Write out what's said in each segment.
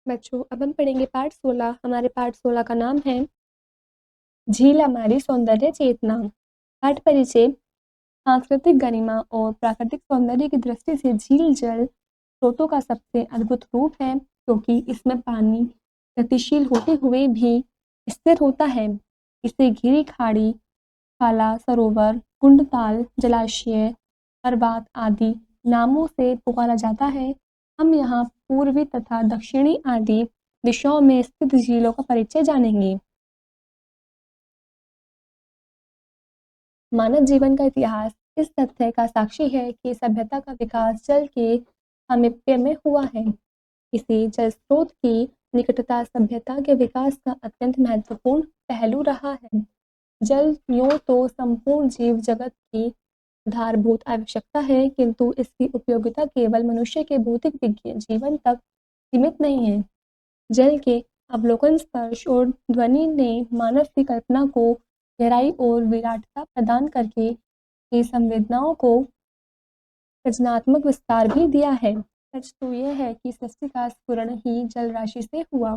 बच्चों, अब हम पढ़ेंगे पाठ 16। हमारे पाठ 16 का नाम है झील हमारी सौंदर्य चेतना। पाठ परिचय। सांस्कृतिक गरिमा और प्राकृतिक सौंदर्य की दृष्टि से झील जल स्रोतों का सबसे अद्भुत रूप है, क्योंकि इसमें पानी गतिशील होते हुए भी स्थिर होता है। इसे घिरी खाड़ी, खाला, सरोवर, कुंड, ताल, जलाशय, अरबात आदि नामों से पुकारा जाता है। हम यहाँ पूर्वी तथा दक्षिणी आदि दिशाओं में स्थित झीलों का परिचय जानेंगे। मानव जीवन का इतिहास इस तथ्य का साक्षी है कि सभ्यता का विकास जल के सामीप्य में हुआ है। इसी जल स्रोत की निकटता सभ्यता के विकास का अत्यंत महत्वपूर्ण पहलू रहा है। जल यूं तो संपूर्ण जीव जगत की आधारभूत आवश्यकता है, किंतु इसकी उपयोगिता केवल मनुष्य के भौतिक जीवन तक सीमित नहीं है। जल के अवलोकन, स्पर्श और ध्वनि ने मानव की कल्पना को गहराई और विराटता प्रदान करके की संवेदनाओं को सृजनात्मक विस्तार भी दिया है। सच तो यह है कि सृष्टि का स्फुरण ही जल राशि से हुआ।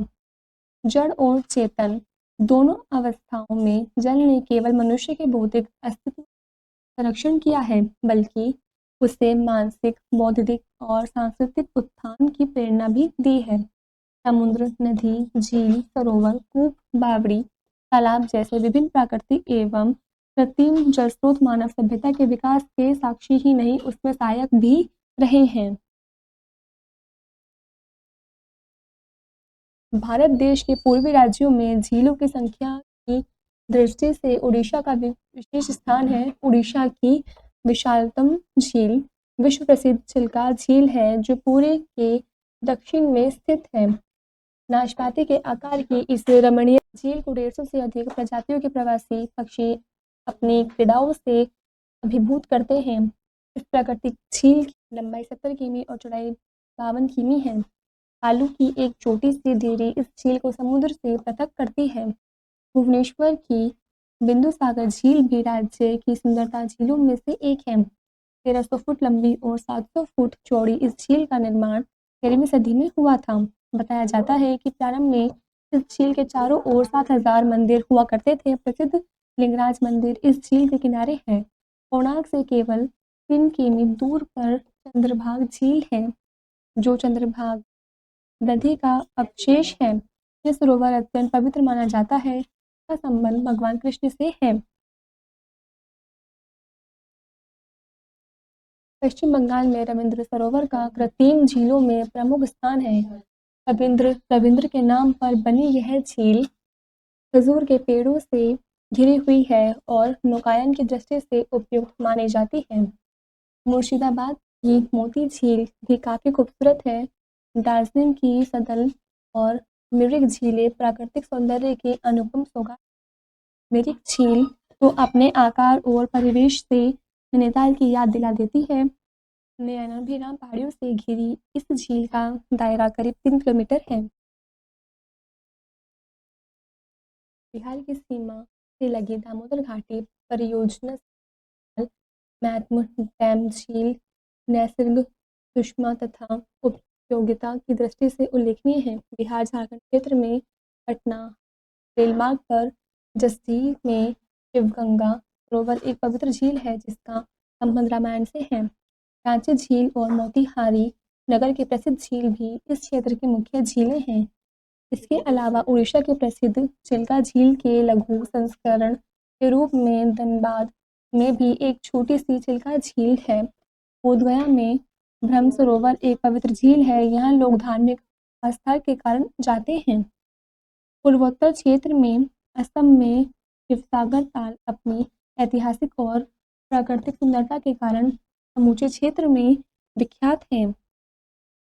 जड़ और चेतन दोनों अवस्थाओं में जल ने केवल मनुष्य के भौतिक अस्तित्व संरक्षण किया है, बल्कि उसे मानसिक, बौद्धिक और सांस्कृतिक उत्थान की प्रेरणा भी दी है। समुद्र, नदी, झील, सरोवर, कूप, बावड़ी, तालाब जैसे विभिन्न प्राकृतिक एवं कृत्रिम जल स्रोत मानव सभ्यता के विकास के साक्षी ही नहीं, उसमें सहायक भी रहे हैं। भारत देश के पूर्वी राज्यों में झीलों की संख्या की दृष्टि से उड़ीसा का विशेष स्थान है। उड़ीसा की विशालतम झील विश्व प्रसिद्ध चिल्का झील है, जो पूरे के दक्षिण में स्थित है। नाशपाती के आकार की इस रमणीय झील को 150 से अधिक प्रजातियों के प्रवासी पक्षी अपनी क्रीड़ाओं से अभिभूत करते हैं। इस प्राकृतिक झील की लंबाई 70 किमी और चौड़ाई 52 किमी है। आलू की एक छोटी सी देरी इस झील को समुद्र से पृथक करती है। भुवनेश्वर की बिंदुसागर झील भी राज्य की सुंदरता झीलों में से एक है। 1300 फुट लंबी और 700 फुट चौड़ी इस झील का निर्माण 13वीं सदी में हुआ था। बताया जाता है कि प्रारंभ में इस झील के चारों ओर 7000 मंदिर हुआ करते थे। प्रसिद्ध लिंगराज मंदिर इस झील के किनारे है। कोणार्क से केवल 3 किमी दूर पर चंद्रभाग झील है, जो चंद्रभाग नदी का अवशेष है। यह सरोवर अत्यंत पवित्र माना जाता है। इसका संबंध भगवान कृष्ण से है। पश्चिम बंगाल में रविंद्र सरोवर का कृत्रिम झीलों में प्रमुख स्थान है। रविंद्र के नाम पर बनी यह झील खजूर के पेड़ों से घिरी हुई है और नौकायन की दृष्टि से उपयुक्त मानी जाती है। मुर्शिदाबाद की मोती झील भी काफ़ी खूबसूरत है। दार्जिलिंग की सदल और मिरिक झीलें प्राकृतिक सौंदर्य की अनुपम सौगात। मिरिक झील तो अपने आकार और परिवेश से नैनीताल की याद दिला देती है। नैनाभिराम पहाड़ियों से घिरी इस झील का दायरा करीब 3 किलोमीटर है। बिहार की सीमा से लगी दामोदर घाटी परियोजना महत्व डैम झील नैसर्गिक सुषमा तथा उपयोगिता की दृष्टि से उल्लेखनीय है। बिहार झारखंड क्षेत्र में पटना रेल मार्ग पर जसडीह में शिवगंगा सरोवर एक पवित्र झील है, जिसका संबंध रामायण से है। रांची झील और मोतीहारी नगर की प्रसिद्ध झील भी इस क्षेत्र की मुख्य झीलें हैं। इसके अलावा उड़ीसा के प्रसिद्ध चिल्का झील के लघु संस्करण के रूप में धनबाद में भी एक छोटी सी चिल्का झील है। बोधगया में ब्रह्म सरोवर एक पवित्र झील है। यहाँ लोग धार्मिक आस्था के कारण जाते हैं। पूर्वोत्तर क्षेत्र में असम में शिवसागर ताल अपनी ऐतिहासिक और प्राकृतिक सुंदरता के कारण समूचे क्षेत्र में विख्यात है।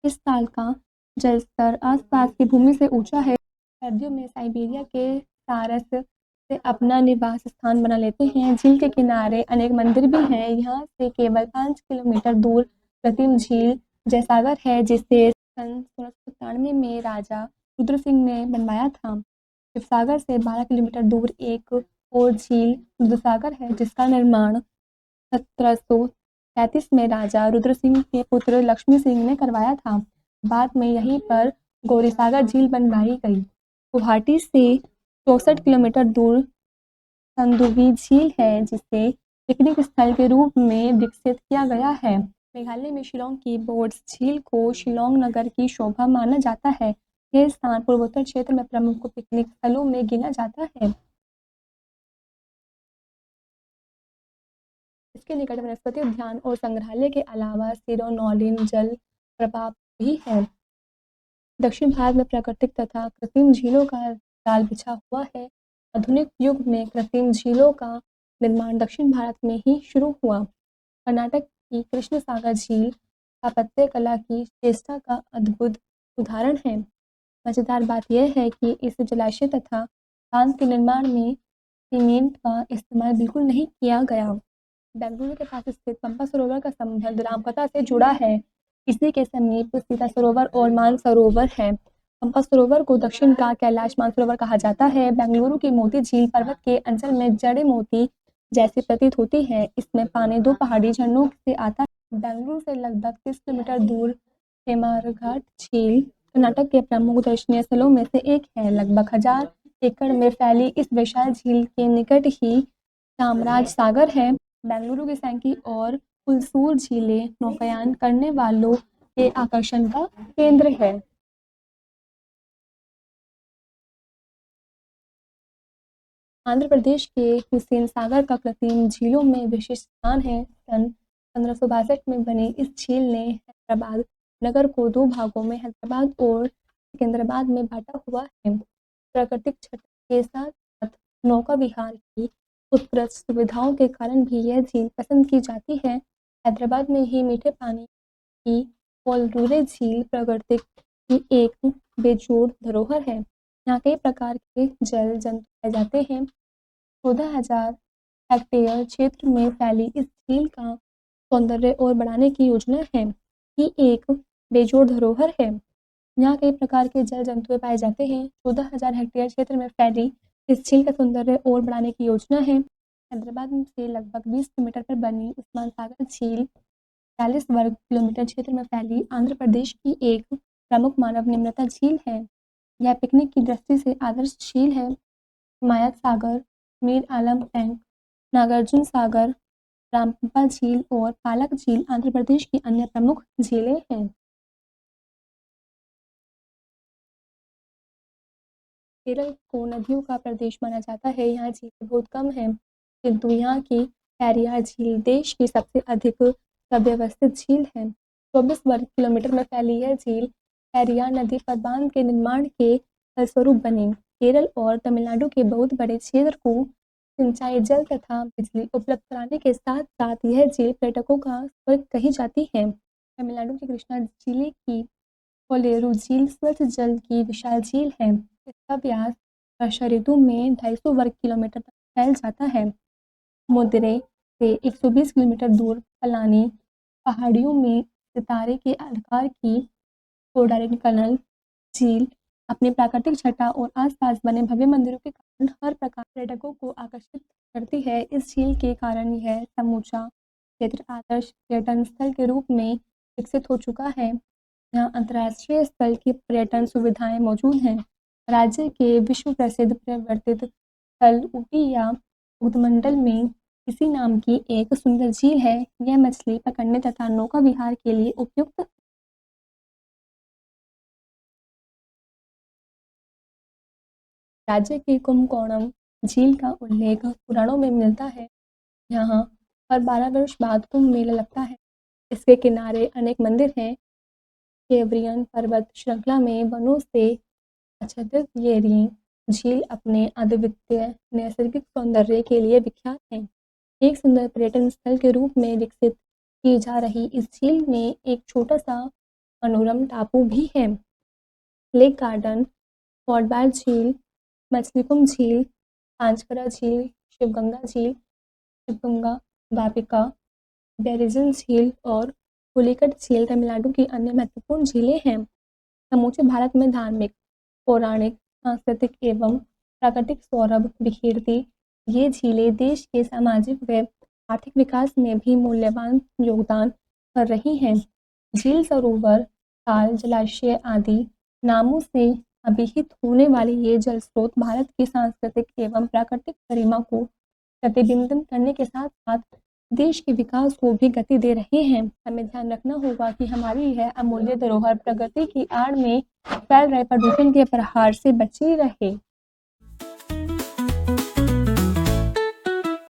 इस ताल का जल स्तर आसपास की भूमि से ऊंचा है। सर्दियों में साइबेरिया के सारस से अपना निवास स्थान बना लेते हैं। झील के किनारे अनेक मंदिर भी हैं। यहाँ से केवल 5 किलोमीटर दूर कृत्रिम झील जयसागर है, जिसे सन 1697 में राजा रुद्र सिंह ने बनवाया था। शिवसागर से 12 किलोमीटर दूर एक और झील रुद्रसागर है, जिसका निर्माण 1733 में राजा रुद्र सिंह के पुत्र लक्ष्मी सिंह ने करवाया था। बाद में यहीं पर गौरीसागर झील बनवाई गई। गुवाहाटी से 64 किलोमीटर दूर संदुबी झील है, जिसे पिकनिक स्थल के रूप में विकसित किया गया है। मेघालय में शिलांग की बोर्ड्स झील को शिलांग नगर की शोभा माना जाता है। यह स्थान पूर्वोत्तर क्षेत्र में प्रमुख पिकनिक स्थलों में गिना जाता है। इसके निकट वनस्पति उद्यान और संग्रहालय के अलावा सिरोनोलिन जल प्रपात भी है। दक्षिण भारत में प्राकृतिक तथा कृत्रिम झीलों का जाल बिछा हुआ है। आधुनिक युग में कृत्रिम झीलों का निर्माण दक्षिण भारत में ही शुरू हुआ। कर्नाटक की कृष्ण सागर झील स्थापत्य कला की श्रेष्ठता का अद्भुत उदाहरण है। मजेदार बात यह है कि इस जलाशय तथा बांध के निर्माण में सीमेंट का इस्तेमाल बिल्कुल नहीं किया गया। बेंगलुरु के पास स्थित पंपा सरोवर का संबंध रामकथा से जुड़ा है। इसी के समीप सीता सरोवर और मानसरोवर है। पंपा सरोवर को दक्षिण का कैलाश मानसरोवर कहा जाता है। बेंगलुरु की मोती झील पर्वत के अंचल में जड़े मोती जैसी प्रतीत होती है। इसमें पानी 2 पहाड़ी झरनों से आता है। बेंगलुरु से लगभग 30 किलोमीटर दूर हेमारघाट झील कर्नाटक के प्रमुख दर्शनीय स्थलों में से एक है। लगभग 1000 एकड़ में फैली इस विशाल झील के निकट ही चामराज सागर है। बेंगलुरु की सैंकी और हुलसूर झीलें नौकायान करने वालों के आकर्षण का केंद्र है। आंध्र प्रदेश के हुसैन सागर का कृत्रिम झीलों में विशिष्ट स्थान है। सन 1562 में बनी इस झील ने हैदराबाद नगर को 2 भागों में हैदराबाद और सिकंदराबाद में बांटा हुआ है। प्राकृतिक छटा के साथ साथ नौका विहार की उत्कृष्ट सुविधाओं के कारण भी यह झील पसंद की जाती है। हैदराबाद में ही मीठे पानी की कोलरूरे झील प्रकृति की एक बेजोड़ धरोहर है। यहाँ कई प्रकार के जल जंतु पाए जाते हैं। 14,000 हेक्टेयर क्षेत्र में फैली इस झील का सौंदर्य और बढ़ाने की योजना है कि एक बेजोड़ धरोहर है। यहाँ कई प्रकार के जल जंतु पाए जाते हैं। 14,000 हेक्टेयर क्षेत्र में फैली इस झील का सौंदर्य और बढ़ाने की योजना है। हैदराबाद से लगभग 20 किलोमीटर पर बनी उस्मान सागर झील 40 वर्ग किलोमीटर क्षेत्र में फैली आंध्र प्रदेश की एक प्रमुख मानव निर्मित झील है। यह पिकनिक की दृष्टि से आदर्श झील है। हिमायत सागर, मीर आलम टैंक, नागार्जुन सागर, रामपा झील और पालक झील आंध्र प्रदेश की अन्य प्रमुख झीलें हैं। केरल को नदियों का प्रदेश माना जाता है। यहाँ झीलें बहुत कम हैं, किंतु यहाँ की पेरियार झील देश की सबसे अधिक सुव्यवस्थित झील है। 24 वर्ग किलोमीटर में फैली यह झील पेरियार नदी पर बांध के निर्माण के फलस्वरूप बनी। केरल और तमिलनाडु के बहुत बड़े क्षेत्र को सिंचाई जल तथा बिजली उपलब्ध कराने के साथ साथ यह झील पर्यटकों का स्वर्ग कही जाती है। तमिलनाडु की कृष्णा जिले की कोलेरू झील स्वच्छ जल की विशाल झील है। इसका व्यास वर्षा ऋतु में 250 वर्ग किलोमीटर तक फैल जाता है। मुद्रे से 120 किलोमीटर दूर पलानी पहाड़ियों में सितारे के आकार की कोडाइकनाल झील अपनी प्राकृतिक छटा और आसपास बने भव्य मंदिरों के कारण हर प्रकार पर्यटकों को आकर्षित करती है। इस झील के कारण यह समूचा क्षेत्र आदर्श पर्यटन स्थल के रूप में विकसित हो चुका है। यहाँ अंतर्राष्ट्रीय स्तर की पर्यटन सुविधाएं मौजूद हैं। राज्य के विश्व प्रसिद्ध पर्वतित स्थल ऊटी या उदमंडल में इसी नाम की एक सुंदर झील है। यह मछली पकड़ने तथा नौका विहार के लिए उपयुक्त। राज्य की कुंभकोणम झील का उल्लेख पुराणों में मिलता है। यहाँ हर 12 वर्ष बाद कुंभ मेला लगता है। इसके किनारे अनेक मंदिर हैं। केवरियन पर्वत श्रृंखला में वनों से आच्छादित ये झील अपने अद्वितीय नैसर्गिक सौंदर्य के लिए विख्यात है। एक सुंदर पर्यटन स्थल के रूप में विकसित की जा रही इस झील में एक छोटा सा मनोरम टापू भी है। लेक गार्डन, पॉटबार झील, मछलीकुंड झील, पांचकरा झील, शिवगंगा वापिका, बैरिजन झील और पुलिकट झील तमिलनाडु की अन्य महत्वपूर्ण झीलें हैं। समूचे भारत में धार्मिक, पौराणिक, सांस्कृतिक एवं प्राकृतिक सौरभ बिखेरती ये झीलें देश के सामाजिक व आर्थिक विकास में भी मूल्यवान योगदान कर रही हैं। झील, सरोवर, ताल, जलाशय आदि नामों से अभिहित होने वाले ये जल स्रोत भारत की सांस्कृतिक एवं प्राकृतिक गरिमा को प्रतिबिंबित करने के साथ-साथ देश के विकास को भी गति दे रहे हैं। हमें ध्यान रखना होगा कि हमारी यह अमूल्य धरोहर प्रगति की आड़ में फैल रहे प्रदूषण के प्रहार से बची रहे।